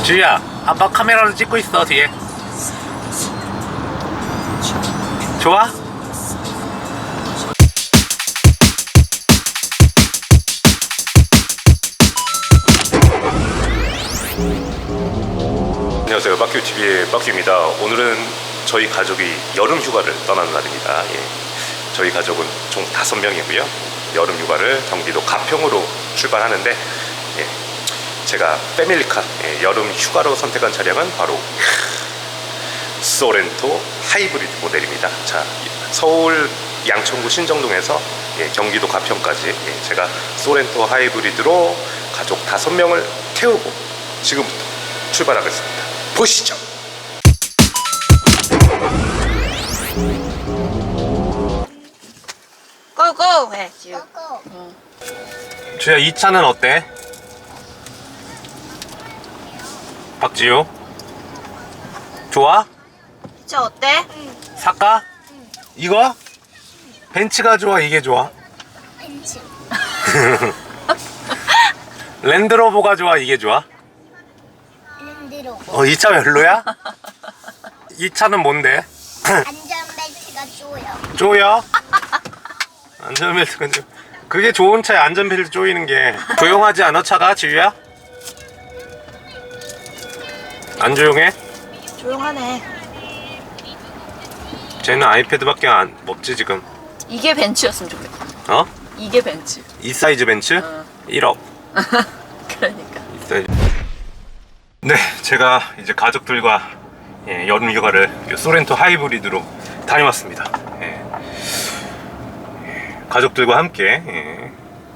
주희야, 아빠 카메라로 찍고 있어. 뒤에 좋아? 안녕하세요, 박규TV의 박규입니다. 오늘은 저희 가족이 여름 휴가를 떠나는 날입니다. 저희 가족은 총 5명이고요 여름 휴가를 경기도 가평으로 출발하는데, 제가 패밀리카 여름 휴가로 선택한 차량은 바로 소렌토 하이브리드 모델입니다. 자, 서울 양천구 신정동에서 경기도 가평까지 제가 소렌토 하이브리드로 가족 5명을 태우고 지금부터 출발하겠습니다. 보시죠. 고고 해 지우. 주희야, 이 차는 어때? 박지우 좋아? 저 어때? 살까? 이거? 벤츠가 좋아, 이게 좋아? 벤츠. 랜드로버가 좋아, 이게 좋아? 랜드로버. 이 차 별로야? 이 차는 뭔데? 안전벨트가 쪼여. 쪼여? 안전벨트가 좀 그게 좋은 차야. 안전벨트 쪼이는 게. 조용하지 않아 차가, 지우야? 안 조용해? 조용하네. 쟤는 아이패드밖에 없지 지금. 이게 벤츠였으면 좋겠다. 어? 이게 벤츠. 이 사이즈 벤츠? 1억. 그러니까. 이 사이즈. 네, 제가 이제 가족들과 여름 휴가를 소렌토 하이브리드로 다녀왔습니다. 가족들과 함께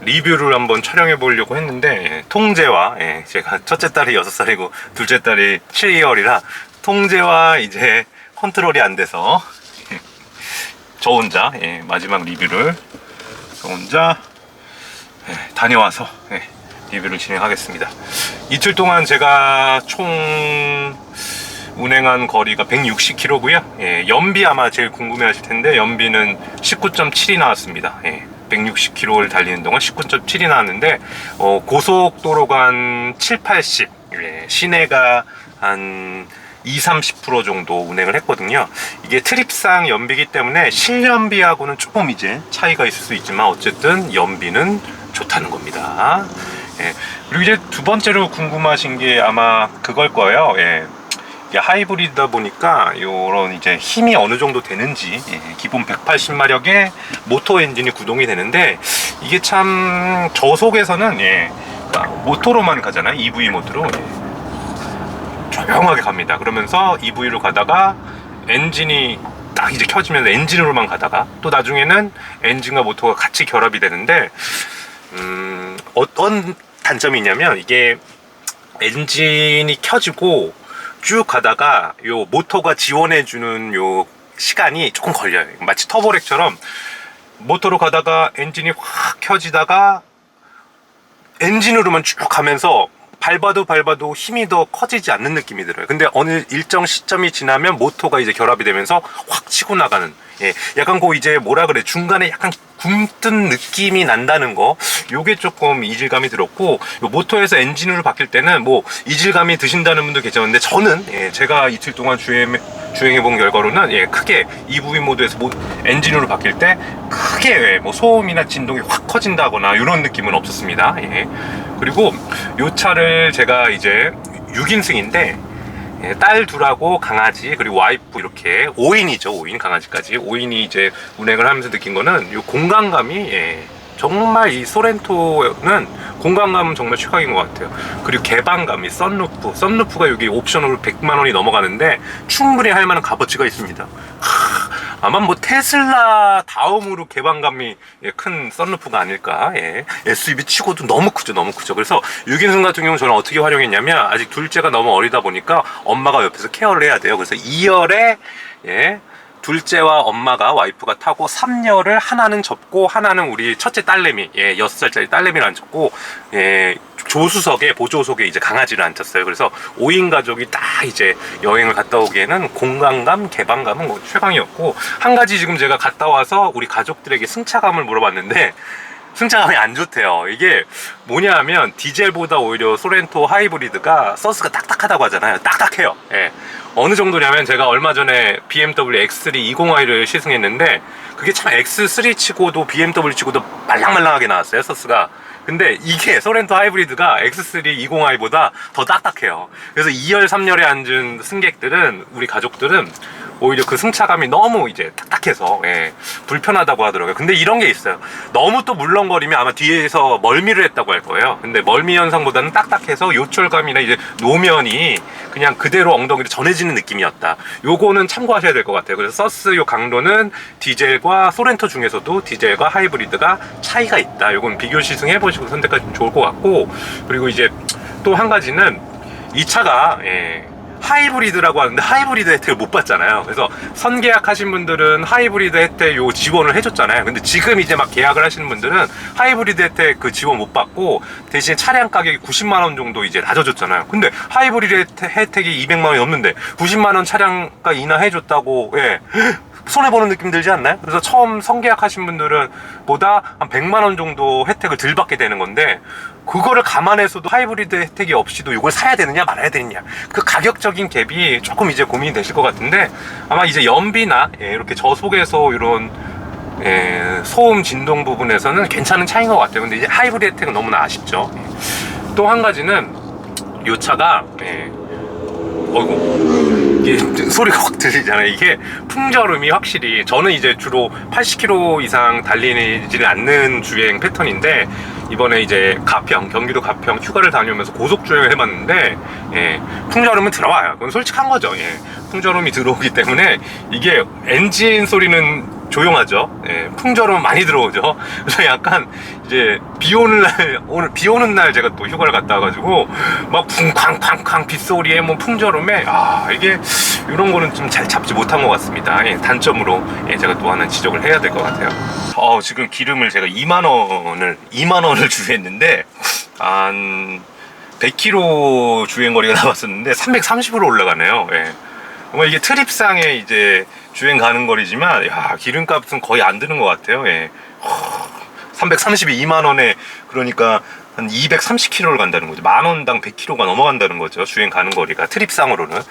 리뷰를 한번 촬영해 보려고 했는데, 통제와 제가 첫째 딸이 6살이고 둘째 딸이 7개월이라 통제와 이제 컨트롤이 안 돼서 저 혼자 마지막 리뷰를 저 혼자 다녀와서 리뷰를 진행하겠습니다. 이틀 동안 제가 총 운행한 거리가 160km고요 연비 아마 제일 궁금해 하실 텐데, 연비는 19.7이 나왔습니다. 160km를 달리는 동안 19.7이 나왔는데, 고속도로가 한 7, 80, 시내가 한 20-30% 정도 운행을 했거든요. 이게 트립상 연비이기 때문에 실연비하고는 조금 이제 차이가 있을 수 있지만 어쨌든 연비는 좋다는 겁니다. 그리고 이제 두 번째로 궁금하신 게 아마 그걸 거예요. 이게 하이브리드다 보니까 요런 이제 힘이 어느 정도 되는지, 기본 180마력의 모터 엔진이 구동이 되는데, 이게 참 저속에서는 모터로만 가잖아요. EV 모드로 조용하게 갑니다. 그러면서 EV로 가다가 엔진이 딱 이제 켜지면 엔진으로만 가다가 또 나중에는 엔진과 모터가 같이 결합이 되는데, 어떤 단점이 있냐면, 이게 엔진이 켜지고 쭉 가다가 요 모터가 지원해주는 요 시간이 조금 걸려요. 마치 터보렉처럼 모터로 가다가 엔진이 확 켜지다가 엔진으로만 쭉 가면서 밟아도 힘이 더 커지지 않는 느낌이 들어요. 근데 어느 일정 시점이 지나면 모터가 이제 결합이 되면서 확 치고 나가는, 약간 그 이제 뭐라 그래, 중간에 약간 굼뜬 느낌이 난다는 거, 요게 조금 이질감이 들었고, 요 모터에서 엔진으로 바뀔 때는 뭐 이질감이 드신다는 분도 계셨는데, 저는 제가 이틀 동안 주행해 본 결과로는 크게 EV 모드에서 엔진으로 바뀔 때 크게 뭐 소음이나 진동이 확 커진다거나 이런 느낌은 없었습니다. 그리고 요 차를 제가 이제 6인승인데 딸 둘하고 강아지 그리고 와이프 이렇게 5인이죠. 5인, 강아지까지 5인이 이제 운행을 하면서 느낀 거는 요 공간감이 정말 이 소렌토는 공간감은 정말 최강인 것 같아요. 그리고 개방감이, 썬루프가 여기 옵션으로 100만 원이 넘어가는데 충분히 할 만한 값어치가 있습니다. 아마 뭐 테슬라 다음으로 개방감이 큰 썬루프가 아닐까. SUV 치고도 너무 크죠, 너무 크죠. 그래서 6인승 같은 경우는 저는 어떻게 활용했냐면, 아직 둘째가 너무 어리다 보니까 엄마가 옆에서 케어를 해야 돼요. 그래서 2열에 둘째와 엄마가, 와이프가 타고 3열을 하나는 접고 하나는 우리 첫째 딸내미, 6살짜리 딸내미를 앉혔고, 조수석에, 보조석에 이제 강아지를 앉혔어요. 그래서 5인 가족이 딱 이제 여행을 갔다 오기에는 공간감, 개방감은 뭐 최강이었고, 한 가지 지금 제가 갔다 와서 우리 가족들에게 승차감을 물어봤는데, 승차감이 안 좋대요. 이게 뭐냐 하면 디젤보다 오히려 소렌토 하이브리드가 서스가 딱딱하다고 하잖아요. 딱딱해요. 예. 어느 정도냐면 제가 얼마 전에 BMW X3 20i를 시승했는데 그게 참 X3 치고도 BMW 치고도 말랑말랑하게 나왔어요, 서스가. 근데 이게 소렌토 하이브리드가 X3 20i보다 더 딱딱해요. 그래서 2열 3열에 앉은 승객들은, 우리 가족들은 오히려 그 승차감이 너무 이제 딱딱해서 불편하다고 하더라고요. 근데 이런 게 있어요. 너무 또 물렁거리면 아마 뒤에서 멀미를 했다고 할 거예요. 근데 멀미 현상보다는 딱딱해서 요철감이나 이제 노면이 그냥 그대로 엉덩이로 전해지는 느낌이었다. 요거는 참고하셔야 될 것 같아요. 그래서 서스 요 강도는 디젤과 소렌토 중에서도 디젤과 하이브리드가 차이가 있다. 요건 비교 시승해보시고 선택하시면 좋을 것 같고, 그리고 이제 또 한 가지는 이 차가 하이브리드라고 하는데 하이브리드 혜택을 못 받잖아요. 그래서 선계약 하신 분들은 하이브리드 혜택 요 지원을 해줬잖아요. 근데 지금 이제 막 계약을 하시는 분들은 하이브리드 혜택 그 지원 못 받고 대신 차량 가격이 90만원 정도 이제 낮아졌잖아요. 근데 하이브리드 혜택이 200만원이 넘는데 90만원 차량가 인하해줬다고 손해보는 느낌 들지 않나요? 그래서 처음 선계약 하신 분들은 보다 한 100만원 정도 혜택을 덜 받게 되는 건데, 그거를 감안해서도 하이브리드 혜택이 없이도 이걸 사야 되느냐 말아야 되느냐, 그 가격적인 갭이 조금 이제 고민이 되실 것 같은데, 아마 이제 연비나 이렇게 저속에서 이런 소음 진동 부분에서는 괜찮은 차이인 것 같아요. 근데 이제 하이브리드 혜택은 너무나 아쉽죠. 또 한 가지는 이 차가 어이구, 이게 소리가 확 들리잖아요. 이게 풍절음이 확실히, 저는 이제 주로 80km 이상 달리지 않는 주행 패턴인데, 이번에 이제 가평, 경기도 가평 휴가를 다녀오면서 고속 주행을 해봤는데 풍절음은 들어와요. 그건 솔직한 거죠. 풍절음이 들어오기 때문에 이게 엔진 소리는 조용하죠. 풍절음 많이 들어오죠. 그래서 약간 이제 비 오는 날, 오늘 비 오는 날 제가 또 휴가를 갔다 와가지고 막 쿵쾅쾅쾅 빗소리에 뭐 풍절음에 이게 이런 거는 좀 잘 잡지 못한 것 같습니다. 단점으로 제가 또 하나 지적을 해야 될 것 같아요. 지금 기름을 제가 2만 원을 주유했는데 한 100km 주행거리가 남았었는데 330으로 올라가네요. 정말 이게 트립상에 이제 주행 가는 거리지만, 기름값은 거의 안 드는 것 같아요. 332만 원에 그러니까 한 230km를 간다는 거죠. 만원당 100km가 넘어간다는 거죠. 주행 가는 거리가 트립상으로는.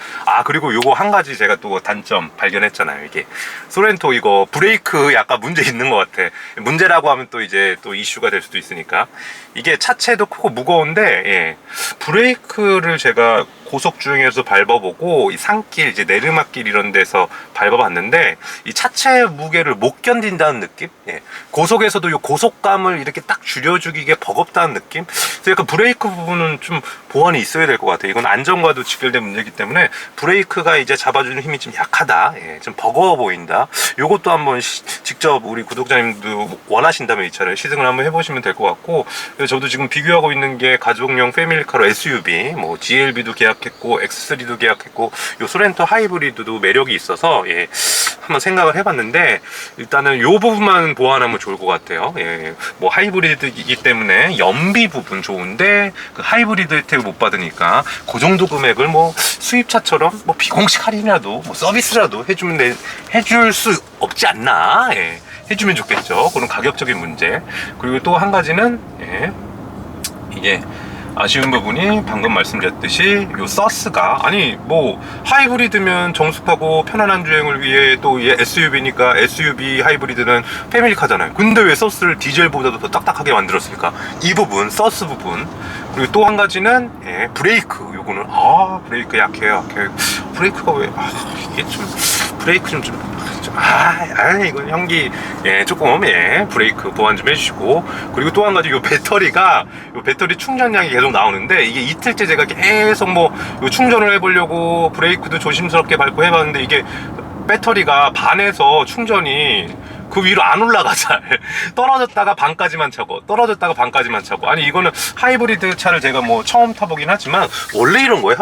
그리고 요거 한 가지 제가 또 단점 발견했잖아요. 이게 소렌토 이거 브레이크 약간 문제 있는 것 같아. 문제라고 하면 또 이제 또 이슈가 될 수도 있으니까. 이게 차체도 크고 무거운데 브레이크를 제가 고속 주행에서 밟아보고 이 산길, 이제 내리막길 이런 데서 밟아봤는데 이 차체 무게를 못 견딘다는 느낌? 고속에서도 이 고속감을 이렇게 딱 줄여주기게 버겁다는 느낌? 그래서 약간 브레이크 부분은 좀 보완이 있어야 될 것 같아요. 이건 안전과도 직결된 문제이기 때문에 브레이크가 이제 잡아주는 힘이 좀 약하다, 좀 버거워 보인다. 요것도 한번 직접 우리 구독자님도 원하신다면 이 차를 시승을 한번 해보시면 될 것 같고, 저도 지금 비교하고 있는 게 가족용 패밀리카로 SUV, 뭐 GLB도 계약했고 X3도 계약했고 요 소렌토 하이브리드도 매력이 있어서 한번 생각을 해봤는데, 일단은 요 부분만 보완하면 좋을 것 같아요. 뭐 하이브리드이기 때문에 연비 부분 좋은데 그 하이브리드 혜택을 못 받으니까 그 정도 금액을 뭐 수입차처럼 뭐 비공식 할인이라도 뭐 서비스라도 해줄 수 없지 않나. 해주면 좋겠죠. 그런 가격적인 문제. 그리고 또 한 가지는 이게 아쉬운 부분이 방금 말씀드렸듯이 요 서스가, 아니 뭐 하이브리드면 정숙하고 편안한 주행을 위해 또 SUV니까 SUV 하이브리드는 패밀리카잖아요. 근데 왜 서스를 디젤보다도 더 딱딱하게 만들었습니까? 이 부분, 서스 부분. 그리고 또 한 가지는 브레이크. 요거는 브레이크 약해요. 브레이크가 왜 이게 좀 브레이크 이건 형기 조금 브레이크 보완 좀 해주시고. 그리고 또 한 가지 요 배터리 충전량이 계속 나오는데, 이게 이틀째 제가 계속 요 충전을 해보려고 브레이크도 조심스럽게 밟고 해봤는데, 이게 배터리가 반에서 충전이 그 위로 안 올라가. 잘 떨어졌다가 반까지만 차고 아니 이거는 하이브리드 차를 제가 뭐 처음 타보긴 하지만 원래 이런 거예요?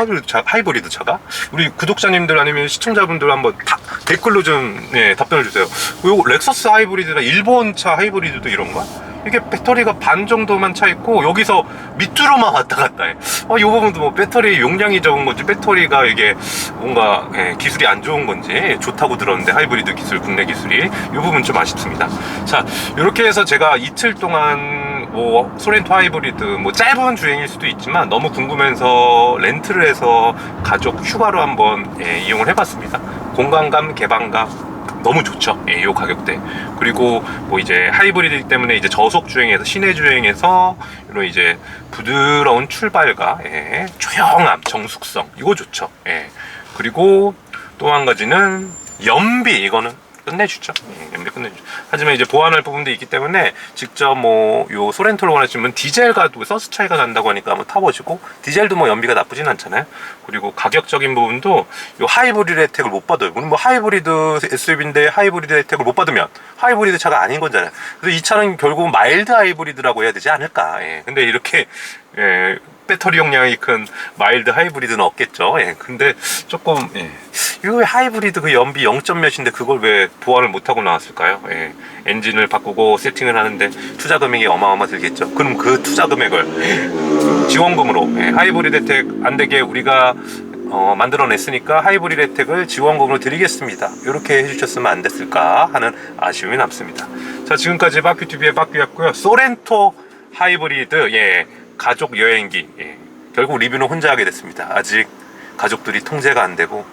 하이브리드 차가? 우리 구독자님들 아니면 시청자분들 한번 댓글로 좀 답변을 주세요. 요 렉서스 하이브리드나 일본 차 하이브리드도 이런 거야? 이게 배터리가 반 정도만 차 있고 여기서 밑으로만 왔다 갔다 해. 이 부분도 뭐 배터리 용량이 적은 건지, 배터리가 이게 뭔가 기술이 안 좋은 건지, 좋다고 들었는데 하이브리드 기술, 국내 기술이 이 부분 좀 아쉽습니다. 자, 이렇게 해서 제가 이틀 동안 뭐 소렌토 하이브리드 뭐 짧은 주행일 수도 있지만 너무 궁금해서 렌트를 해서 가족 휴가로 한번 이용을 해봤습니다. 공간감, 개방감 너무 좋죠. 이 가격대. 그리고 뭐 이제 하이브리드이기 때문에 이제 저속 주행에서 시내 주행에서 이런 이제 부드러운 출발과 조용함, 정숙성 이거 좋죠. 그리고 또 한 가지는 연비, 이거는 끝내주죠. 연비 끝내주죠. 하지만 이제 보완할 부분도 있기 때문에 직접 뭐 요 소렌토를 원하시면 디젤과도 서스 차이가 난다고 하니까 한번 타보시고, 디젤도 뭐 연비가 나쁘진 않잖아요. 그리고 가격적인 부분도 요 하이브리드 혜택을 못 받아요. 뭐 하이브리드 SUV인데 하이브리드 혜택을 못 받으면 하이브리드 차가 아닌 거잖아요. 그래서 이 차는 결국 마일드 하이브리드라고 해야 되지 않을까. 근데 이렇게 배터리 용량이 큰 마일드 하이브리드는 없겠죠. 근데 조금 이거 왜 하이브리드 그 연비 0점 몇인데 그걸 왜 보완을 못하고 나왔을까요? 엔진을 바꾸고 세팅을 하는데 투자 금액이 어마어마 들겠죠. 그럼 그 투자 금액을 지원금으로 하이브리드 혜택 안 되게 우리가 만들어냈으니까 하이브리드 혜택을 지원금으로 드리겠습니다. 이렇게 해주셨으면 안 됐을까 하는 아쉬움이 남습니다. 자, 지금까지 빠큐TV의 빠큐였고요. 소렌토 하이브리드 가족 여행기 결국 리뷰는 혼자 하게 됐습니다. 아직 가족들이 통제가 안 되고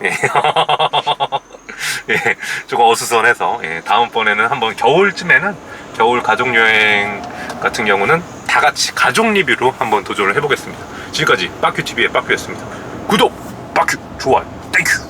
조금 어수선해서 다음번에는 한번 겨울쯤에는 겨울 가족 여행 같은 경우는 다 같이 가족 리뷰로 한번 도전을 해보겠습니다. 지금까지 빠큐TV의 빠큐였습니다. 구독, 빠큐, 좋아요, 땡큐.